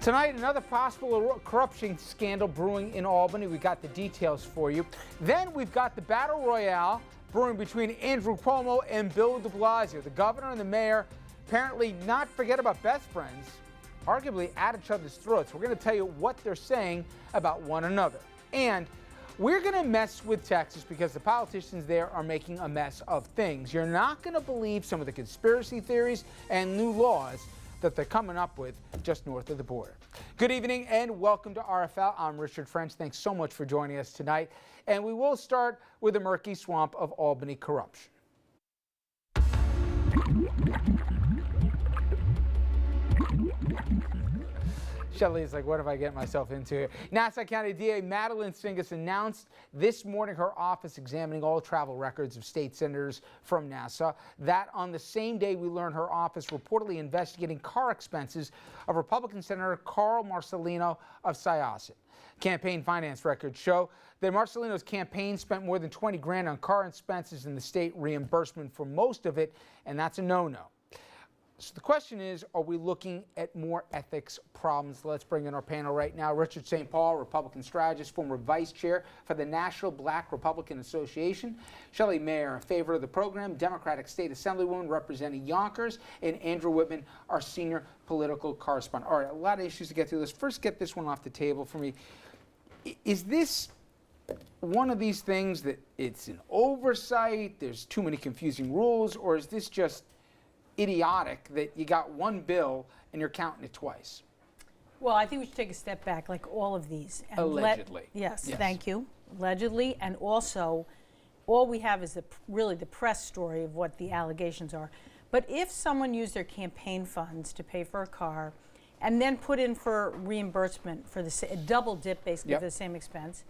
Tonight, another possible corruption scandal brewing in Albany. We got the details for you. Then we've got the battle royale brewing between Andrew Cuomo and Bill de Blasio. The governor and the mayor apparently not forget about best friends, arguably at each other's throats. We're going to tell you what they're saying about one another. And we're going to mess with Texas because the politicians there are making a mess of things. You're not going to believe some of the conspiracy theories and new laws that they're coming up with just north of the border. Good evening and welcome to RFL. I'm Richard French. Thanks so much for joining us tonight. And we will start with the murky swamp of Albany corruption. Shelley's like, what have I get myself into here? Nassau County DA Madeline Singas announced this morning her office examining all travel records of state senators from Nassau. That on the same day we learned her office reportedly investigating car expenses of Republican Senator Carl Marcelino of Syosset. Campaign finance records show that Marcelino's campaign spent more than 20 grand on car expenses and the state reimbursement for most of it, and that's a no-no. So the question is, are we looking at more ethics problems? Let's bring in our panel right now. Richard St. Paul, Republican strategist, former vice chair for the National Black Republican Association. Shelley Mayer, a favorite of the program, Democratic State Assemblywoman representing Yonkers, and Andrew Whitman, our senior political correspondent. All right, a lot of issues to get through. Let's first get this one off the table for me. Is this one of these things that it's an oversight, there's too many confusing rules, or is this just idiotic that you got one bill and you're counting it twice? Well, I think we should take a step back, like all of these. And allegedly. Yes, thank you. Allegedly, and also, all we have is really the press story of what the allegations are. But if someone used their campaign funds to pay for a car and then put in for reimbursement for a double dip, basically, for the same expense,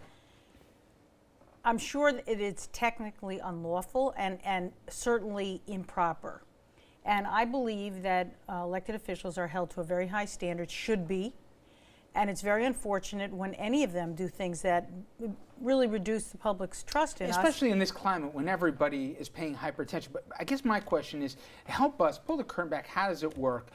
I'm sure that it's technically unlawful and certainly improper. And I believe that elected officials are held to a very high standard, should be. And it's very unfortunate when any of them do things that really reduce the public's trust in us. Especially in this climate when everybody is paying hypertension. But I guess my question is, help us pull the curtain back. How does it work?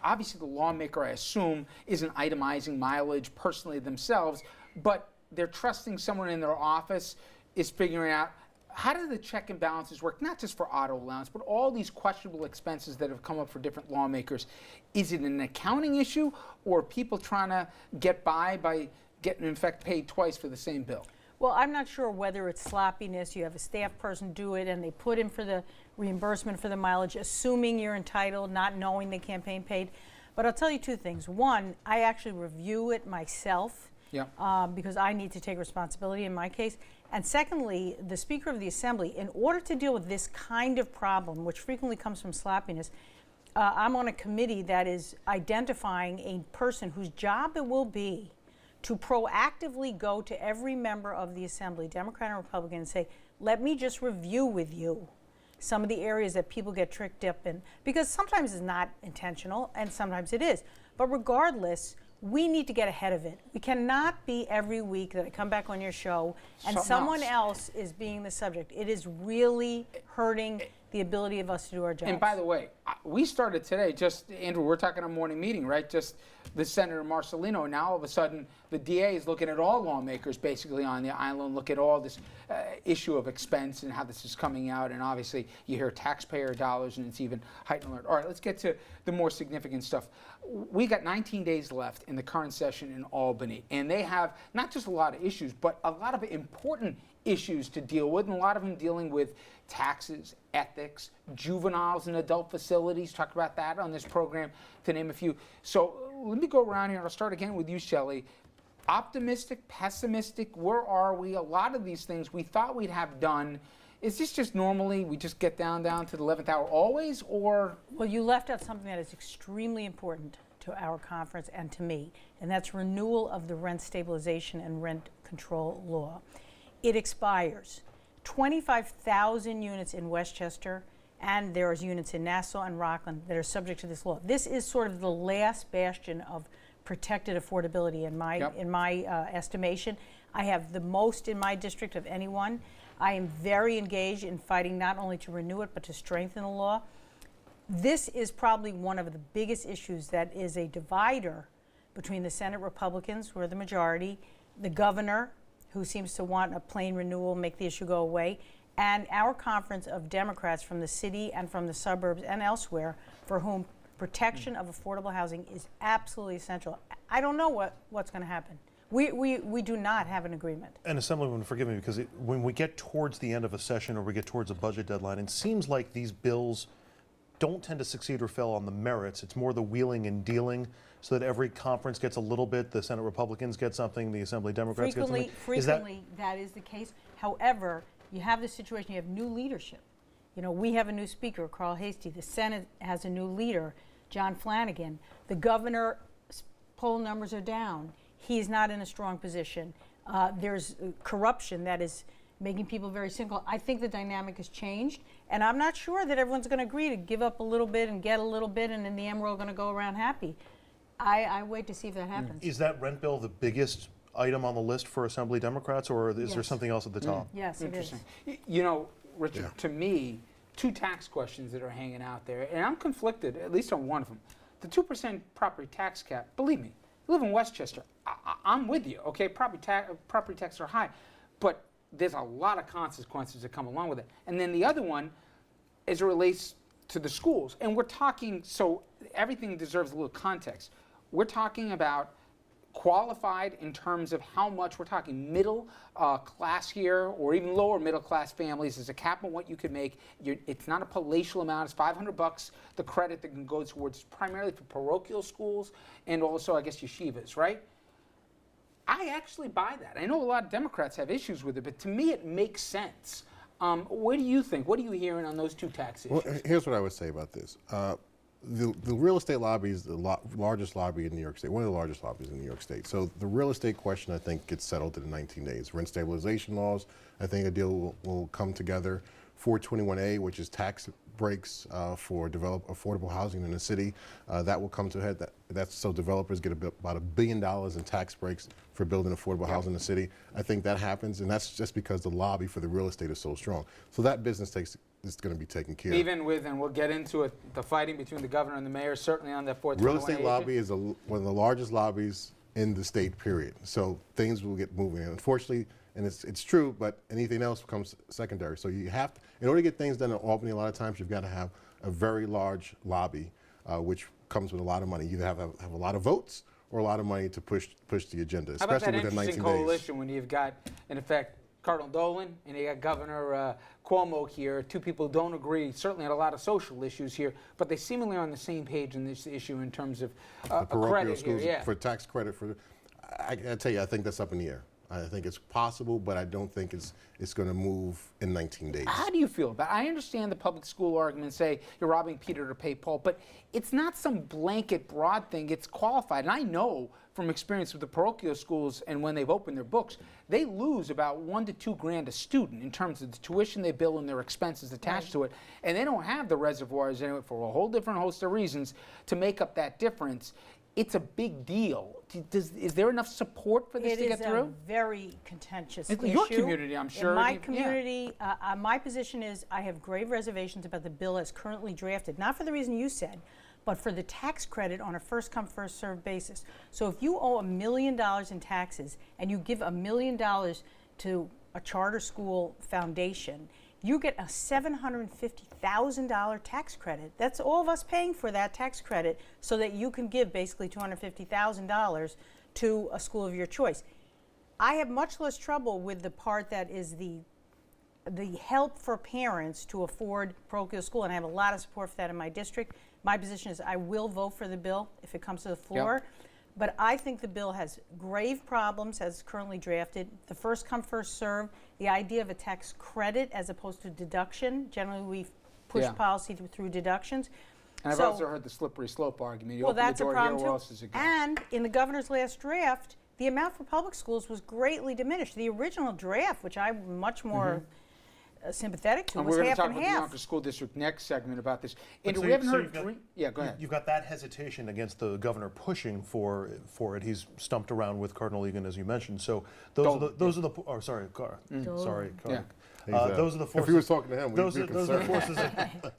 Obviously, the lawmaker, I assume, isn't itemizing mileage personally themselves, but they're trusting someone in their office is figuring out, how do the check and balances work, not just for auto allowance, but all these questionable expenses that have come up for different lawmakers? Is it an accounting issue, or people trying to get by getting, in fact, paid twice for the same bill? Well, I'm not sure whether it's sloppiness. You have a staff person do it, and they put in for the reimbursement for the mileage, assuming you're entitled, not knowing the campaign paid. But I'll tell you two things. One, I actually review it myself. Because I need to take responsibility in my case. And secondly, the Speaker of the Assembly, in order to deal with this kind of problem, which frequently comes from sloppiness, I'm on a committee that is identifying a person whose job it will be to proactively go to every member of the Assembly, Democrat and Republican, and say, let me just review with you some of the areas that people get tricked up in. Because sometimes it's not intentional, and sometimes it is. But regardless, we need to get ahead of it. We cannot be every week that I come back on your show and someone else is being the subject. It is really hurting the ability of us to do our jobs. And by the way, we started today, just, Andrew, we're talking a morning meeting, right? Just the Senator Marcelino, and now all of a sudden the DA is looking at all lawmakers basically on the island, look at all this issue of expense and how this is coming out, and obviously you hear taxpayer dollars and it's even heightened alert. All right, let's get to the more significant stuff. We got 19 days left in the current session in Albany, and they have not just a lot of issues, but a lot of important issues to deal with, and a lot of them dealing with taxes, ethics, juveniles in adult facilities. Talked about that on this program, to name a few. So let me go around here. I'll start again with you, Shelley. Optimistic, pessimistic, where are we? A lot of these things we thought we'd have done. Is this just normally we just get down to the 11th hour always, or? Well, you left out something that is extremely important to our conference and to me, and that's renewal of the rent stabilization and rent control law. It expires. 25,000 units in Westchester, and there are units in Nassau and Rockland that are subject to this law. This is sort of the last bastion of protected affordability in my estimation. I have the most in my district of anyone. I am very engaged in fighting not only to renew it, but to strengthen the law. This is probably one of the biggest issues that is a divider between the Senate Republicans, who are the majority, the governor, who seems to want a plain renewal, make the issue go away, and our conference of Democrats from the city and from the suburbs and elsewhere, for whom protection of affordable housing is absolutely essential. I don't know what's going to happen. We do not have an agreement. And Assemblywoman, forgive me, because when we get towards the end of a session or we get towards a budget deadline, it seems like these bills don't tend to succeed or fail on the merits. It's more the wheeling and dealing, so that every conference gets a little bit. The Senate Republicans get something, the Assembly Democrats get something. Frequently, that is the case. However, you have the situation, you have new leadership. You know, we have a new speaker, Carl Hastie. The Senate has a new leader, John Flanagan. The governor's poll numbers are down. He's not in a strong position. There's corruption that is making people very cynical. I think the dynamic has changed, and I'm not sure that everyone's going to agree to give up a little bit and get a little bit, and in the end we're all going to go around happy. I wait to see if that happens. Is that rent bill the biggest item on the list for Assembly Democrats, or is there something else at the top? Yes, it is. You know, Richard, to me, two tax questions that are hanging out there, and I'm conflicted, at least on one of them. The 2% property tax cap, believe me, you live in Westchester, I'm with you, okay? Property taxes are high, but there's a lot of consequences that come along with it. And then the other one, as it relates to the schools, and we're talking, so everything deserves a little context. We're talking about qualified in terms of how much. We're talking middle class here, or even lower middle class families. There's a cap on what you can make. It's not a palatial amount. It's $500 the credit that can go towards primarily for parochial schools and also, I guess, yeshivas, right? I actually buy that. I know a lot of Democrats have issues with it, but to me it makes sense. What do you think? What are you hearing on those two tax issues? Well, here's what I would say about this. The real estate lobby is the largest lobby in New York State, one of the largest lobbies in New York State. So the real estate question, I think, gets settled in 19 days. Rent stabilization laws, I think a deal will come together. 421A, which is tax breaks for affordable housing in the city, that will come to a head. That's so developers get about $1 billion in tax breaks for building affordable housing in the city. I think that happens, and that's just because the lobby for the real estate is so strong. So that business is going to be taken care of. Even with, and we'll get into it, the fighting between the governor and the mayor, certainly on that 421A. Real estate lobby is one of the largest lobbies in the state, period. So things will get moving. And unfortunately, and it's true, but anything else becomes secondary. So you have to, in order to get things done in Albany, a lot of times you've got to have a very large lobby, which comes with a lot of money. You either have a lot of votes or a lot of money to push the agenda, especially How about that within 19 interesting days. coalition when you've got, in effect, Cardinal Dolan and you got Governor Cuomo here, two people who don't agree, certainly on a lot of social issues here, but they seemingly are on the same page in this issue in terms of The parochial credit schools here. Yeah. for tax credit for, I tell you, I think that's up in the air. I think it's possible, but I don't think it's going to move in 19 days. How do you feel about it? I understand the public school argument, say you're robbing Peter to pay Paul, but it's not some blanket broad thing. It's qualified. And I know from experience with the parochial schools and when they've opened their books, they lose about $1 to $2 grand a student in terms of the tuition they bill and their expenses attached to it. And they don't have the reservoirs in it for a whole different host of reasons to make up that difference. It's a big deal. Is there enough support for this to get through? It is a very contentious issue. In your community, I'm sure. In my community, my position is I have grave reservations about the bill as currently drafted, not for the reason you said, but for the tax credit on a first-come, first-served basis. So if you owe $1 million in taxes and you give $1 million to a charter school foundation, you get a $750,000 tax credit. That's all of us paying for that tax credit so that you can give basically $250,000 to a school of your choice. I have much less trouble with the part that is the help for parents to afford parochial school, and I have a lot of support for that in my district. My position is I will vote for the bill if it comes to the floor. Yep. But I think the bill has grave problems as currently drafted. The first come, first serve, the idea of a tax credit as opposed to deduction. Generally, we push policy through deductions. And I've also heard the slippery slope argument. You well, open that's the door a problem here, where too. else is it going? And in the governor's last draft, the amount for public schools was greatly diminished. The original draft, which I'm much more sympathetic to. It And was we're going to half talk and about the half. Yonkers School District next segment about this. But And so we you- haven't so heard you've got- three. Yeah, go ahead. You've got that hesitation against the governor pushing for it. He's stumped around with Cardinal Egan, as you mentioned. So those are the oh, sorry, Car. Sorry, Car. Yeah. Those are the forces. If he was talking to him, we'd those be are the concerned. forces.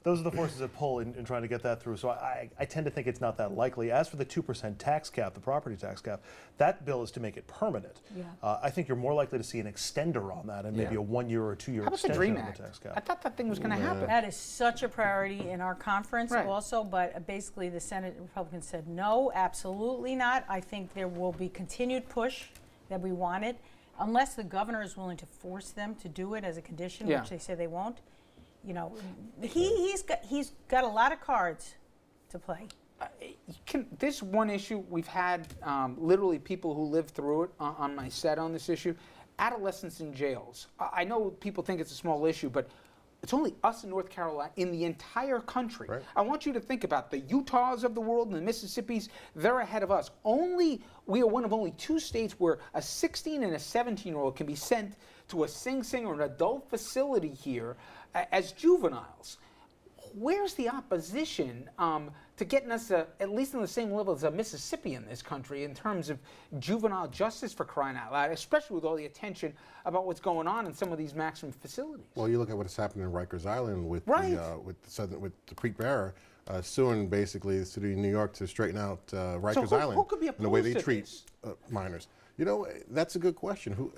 Those are the forces that pull in trying to get that through. So I tend to think it's not that likely. As for the 2% tax cap, the property tax cap, that bill is to make it permanent. Yeah. I think you're more likely to see an extender on that, and maybe Yeah. a 1 year or 2 year How about the extension DREAM on Act? the tax cap. I thought that thing was going to happen. That is such a priority in our conference Right. also, but basically the Senate Republicans said no, absolutely not. I think there will be continued push that we want it, unless the governor is willing to force them to do it as a condition, Yeah. which they say they won't. You know, he's got a lot of cards to play. This one issue, we've had literally people who lived through it on my set on this issue. Adolescents in jails. I know people think it's a small issue, but it's only us in North Carolina, in the entire country. Right. I want you to think about the Utahs of the world and the Mississippis. They're ahead of us. We are one of only 2 states where a 16 and a 17-year-old can be sent to a Sing Sing or an adult facility here as juveniles. Where's the opposition to getting us at least on the same level as a Mississippi in this country in terms of juvenile justice, for crying out loud, especially with all the attention about what's going on in some of these maximum facilities? Well, you look at what's happening in Rikers Island with Right. with the Creek Bearer suing basically the city of New York to straighten out Rikers who Island could be and the way they opposed to treat this? minors. You know, that's a good question.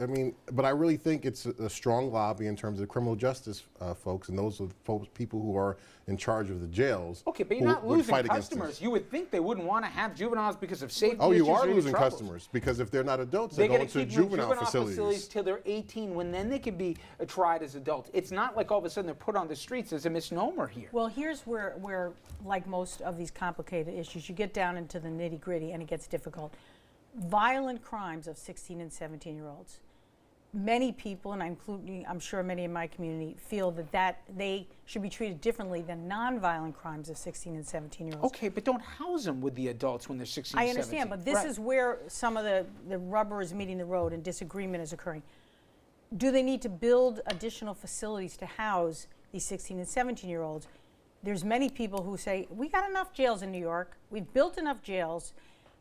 But I really think it's a strong lobby in terms of criminal justice folks, and those are the people who are in charge of the jails. Okay, but who you're not would losing fight against customers. this. You would think they wouldn't want to have juveniles because of safety Oh, issues you are or any losing troubles. customers because if they're not adults, They're they're going going to to keep them in juvenile facilities. till they're 18, when then they can be tried as adults. It's not like all of a sudden they're put on the streets as a misnomer here. Well, here's where, like most of these complicated issues, you get down into the nitty-gritty and it gets difficult. Violent crimes of 16 and 17-year-olds. Many people, and I'm sure many in my community, feel that they should be treated differently than non-violent crimes of 16 and 17-year-olds. Okay, but don't house them with the adults when they're 16, I 17. understand, but this Right. is where some of the rubber is meeting the road and disagreement is occurring. Do they need to build additional facilities to house these 16 and 17-year-olds? There's many people who say, we got enough jails in New York, we've built enough jails,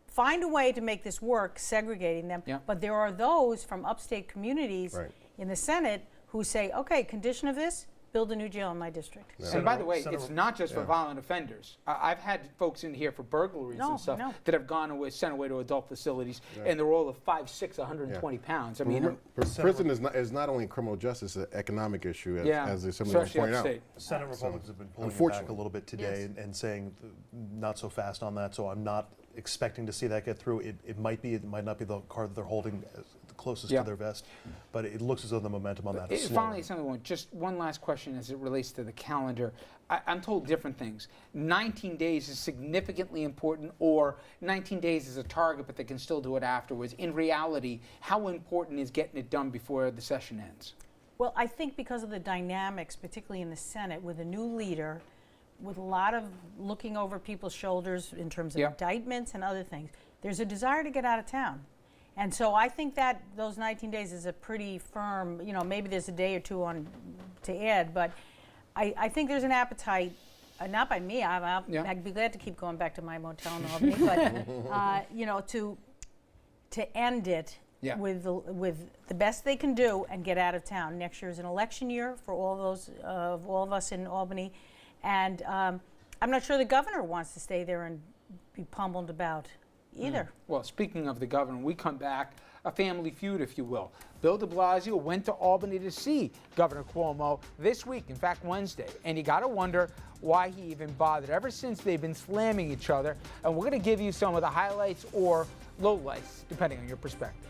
find a way to make this work, segregating them. Yeah. But there are those from upstate communities Right. in the Senate who say, okay, condition of this, build a new jail in my district. And by the way, Senator- it's not just for violent offenders. I've had folks in here for burglaries No, and stuff I know. that have gone away, sent away to adult facilities, and they're all of 5'6", 120 pounds. I mean, Prison is not only criminal justice, it's an economic issue, yeah, as the Assemblyman especially pointed out. upstate. Senate Republicans have been pulling it back Unfortunately. a little bit today Yes. and saying not so fast on that. So I'm not expecting to see that get through. It might not be the card that they're holding closest Yeah. to their vest, but it looks as though the momentum on that is Finally, slowing. just one last question as it relates to the calendar. I'm told different things. 19 days is significantly important, or 19 days is a target, but they can still do it afterwards. In reality, how important is getting it done before the session ends? Well, I think because of the dynamics, particularly in the Senate, with a new leader, with a lot of looking over people's shoulders in terms of Yeah. indictments and other things, there's a desire to get out of town. And so I think that those 19 days is a pretty firm, maybe there's a day or two to add, but I think there's an appetite, not by me, I'd be glad to keep going back to my motel in Albany, but, to end it Yeah. with the best they can do and get out of town. Next year is an election year for all of us in Albany, and I'm not sure the governor wants to stay there and be pummeled about either. Well, speaking of the governor, we come back, a family feud, if you will. Bill de Blasio went to Albany to see Governor Cuomo this week, in fact, Wednesday. And you got to wonder why he even bothered. Ever since, they've been slamming each other. And we're going to give you some of the highlights or lowlights, depending on your perspective.